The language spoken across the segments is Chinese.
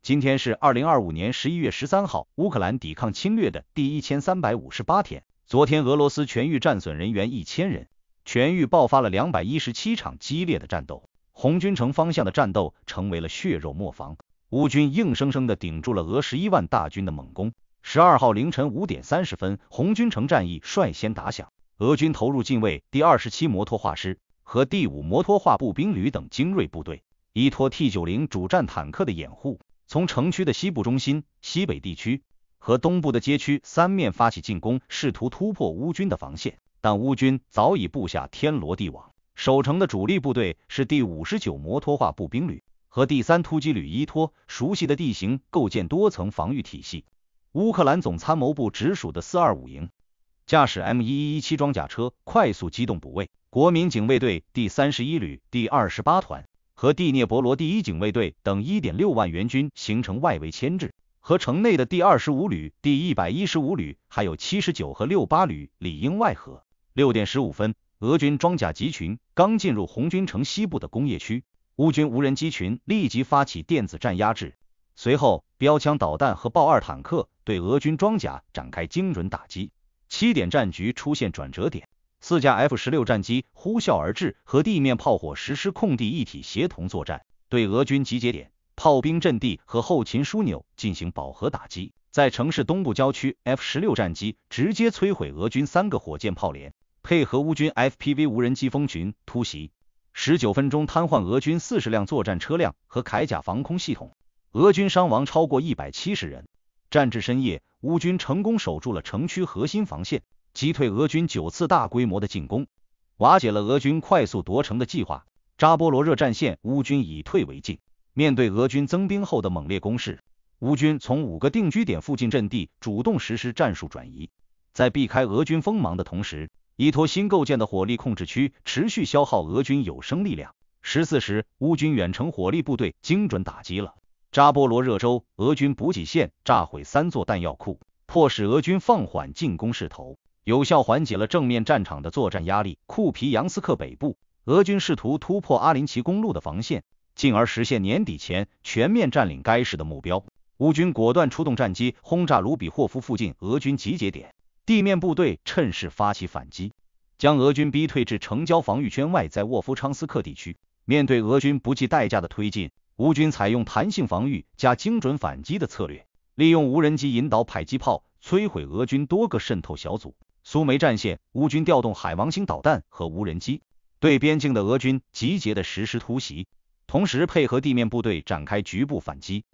今天是2025年11月13号，乌克兰抵抗侵略的第1358天。昨天，俄罗斯全域战损人员1000人，全域爆发了217场激烈的战斗。红军城方向的战斗成为了血肉磨坊，乌军硬生生地顶住了俄11万大军的猛攻。12号凌晨5点30分，红军城战役率先打响，俄军投入近卫第27摩托化师和第5摩托化步兵旅等精锐部队，依托 T90 主战坦克的掩护，从城区的西部中心、西北地区和东部的街区三面发起进攻，试图突破乌军的防线，但乌军早已布下天罗地网。守城的主力部队是第59摩托化步兵旅和第3突击旅，依托熟悉的地形构建多层防御体系。乌克兰总参谋部直属的425营驾驶 M1117 装甲车快速机动补位，国民警卫队第31旅第28团和第聂伯罗第1警卫队等 1.6 万援军形成外围牵制，和城内的第25旅第115旅还有79和68旅里应外合。6点15分，俄军装甲集群刚进入红军城西部的工业区，乌军无人机群立即发起电子战压制，随后标枪导弹和豹2坦克对俄军装甲展开精准打击。7点，战局出现转折点，4架 F-16战机呼啸而至，和地面炮火实施空地一体协同作战，对俄军集结点、炮兵阵地和后勤枢纽进行饱和打击。在城市东部郊区， F-16战机直接摧毁俄军3个火箭炮连，配合乌军 FPV 无人机蜂群突袭，19分钟瘫痪俄军40辆作战车辆和铠甲防空系统，俄军伤亡超过170人。战至深夜，乌军成功守住了城区核心防线，击退俄军9次大规模的进攻，瓦解了俄军快速夺城的计划。扎波罗热战线，乌军以退为进。面对俄军增兵后的猛烈攻势，乌军从5个定居点附近阵地主动实施战术转移，在避开俄军锋芒的同时，依托新构建的火力控制区持续消耗俄军有生力量。14时，乌军远程火力部队精准打击了扎波罗热州俄军补给线，炸毁3座弹药库，迫使俄军放缓进攻势头，有效缓解了正面战场的作战压力。库皮扬斯克北部，俄军试图突破阿林奇公路的防线，进而实现年底前全面占领该市的目标。乌军果断出动战机轰炸卢比霍夫附近俄军集结点，地面部队趁势发起反击，将俄军逼退至城郊防御圈外，在沃夫昌斯克地区。面对俄军不计代价的推进，乌军采用弹性防御加精准反击的策略，利用无人机引导迫击炮摧毁俄军多个渗透小组。苏梅战线，乌军调动海王星导弹和无人机，对边境的俄军集结的实施突袭，同时配合地面部队展开局部反击，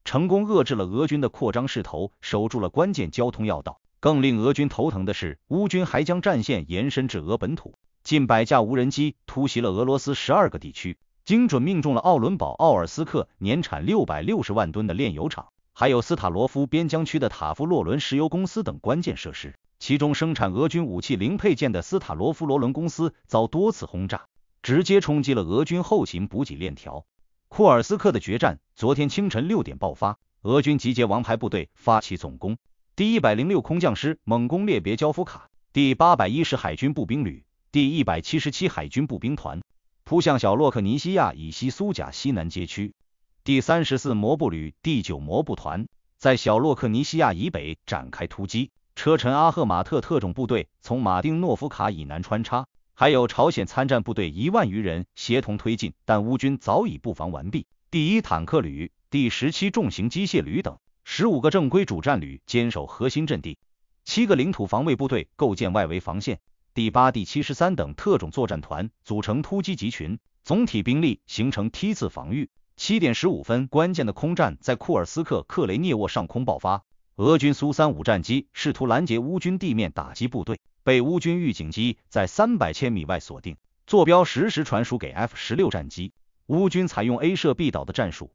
成功遏制了俄军的扩张势头，守住了关键交通要道。更令俄军头疼的是，乌军还将战线延伸至俄本土，近100架无人机突袭了俄罗斯12个地区，精准命中了奥伦堡奥尔斯克年产660万吨的炼油厂，还有斯塔罗夫边疆区的塔夫洛伦石油公司等关键设施。其中生产俄军武器零配件的斯塔罗夫罗伦公司遭多次轰炸，直接冲击了俄军后勤补给链条。库尔斯克的决战昨天清晨6点爆发，俄军集结王牌部队发起总攻，第106空降师猛攻列别焦夫卡，第810海军步兵旅，第177海军步兵团扑向小洛克尼西亚以西苏贾西南街区，第34摩步旅第9摩步团在小洛克尼西亚以北展开突击，车臣阿赫马特特种部队从马丁诺夫卡以南穿插，还有朝鲜参战部队1万余人协同推进，但乌军早已布防完毕。第1坦克旅、第17重型机械旅等15个正规主战旅坚守核心阵地，7个领土防卫部队构建外围防线，第8、第73等特种作战团组成突击集群，总体兵力形成梯次防御。7点15分，关键的空战在库尔斯克克雷涅沃上空爆发，俄军苏35战机试图拦截乌军地面打击部队，被乌军预警机在300千米外锁定，坐标实时传输给 F-16战机。乌军采用 A 射 B 导的战术，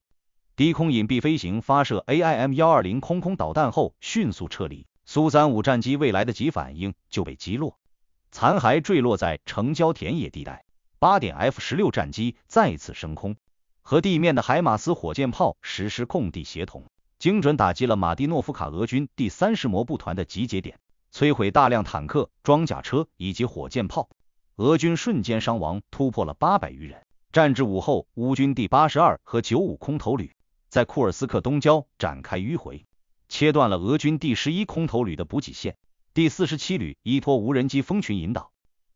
低空隐蔽飞行发射 AIM-120空导弹后迅速撤离，苏35战机未来得及反应就被击落，残骸坠落在城郊田野地带。8点 F-16战机再次升空，和地面的海马斯火箭炮实施空地协同，精准打击了马蒂诺夫卡俄军第30摩步团的集结点，摧毁大量坦克、装甲车以及火箭炮，俄军瞬间伤亡突破了800余人。战至午后，乌军第82和95空投旅在库尔斯克东郊展开迂回，切断了俄军第11空投旅的补给线。第47旅依托无人机蜂群引导，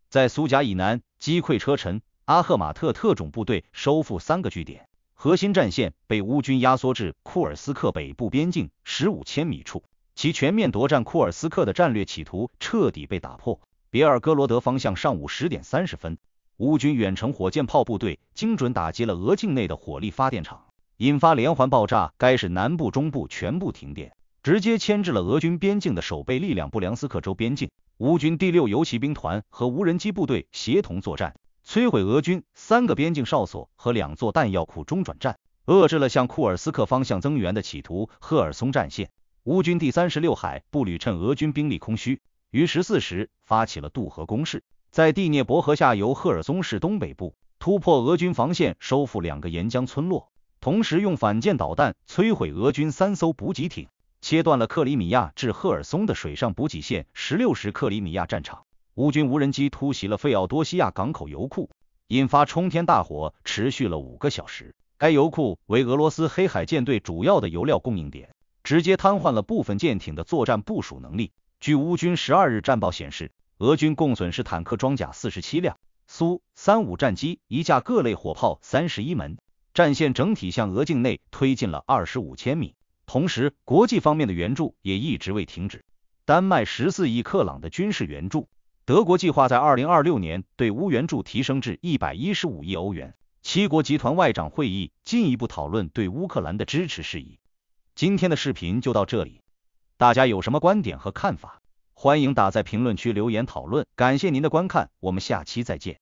在苏贾以南击溃车臣、阿赫马特特种部队，收复3个据点。核心战线被乌军压缩至库尔斯克北部边境15千米处，其全面夺占库尔斯克的战略企图彻底被打破。别尔哥罗德方向上午10点30分，乌军远程火箭炮部队精准打击了俄境内的火力发电厂，引发连环爆炸，该市南部、中部全部停电，直接牵制了俄军边境的守备力量。布良斯克州边境，乌军第6游骑兵团和无人机部队协同作战，摧毁俄军3个边境哨所和2座弹药库中转站，遏制了向库尔斯克方向增援的企图。赫尔松战线，乌军第36海步旅趁俄军兵力空虚，于14时发起了渡河攻势，在第聂伯河下游赫尔松市东北部突破俄军防线，收复2个沿江村落，同时用反舰导弹摧毁俄军3艘补给艇，切断了克里米亚至赫尔松的水上补给线。16时克里米亚战场，乌军无人机突袭了费奥多西亚港口油库，引发冲天大火，持续了5个小时。该油库为俄罗斯黑海舰队主要的油料供应点，直接瘫痪了部分舰艇的作战部署能力。据乌军12日战报显示，俄军共损失坦克装甲47辆，苏35战机1架，各类火炮31门，战线整体向俄境内推进了25千米。同时，国际方面的援助也一直未停止。丹麦14亿克朗的军事援助，德国计划在2026年对乌援助提升至115亿欧元。7国集团外长会议进一步讨论对乌克兰的支持事宜。今天的视频就到这里，大家有什么观点和看法，欢迎打在评论区留言讨论。感谢您的观看，我们下期再见。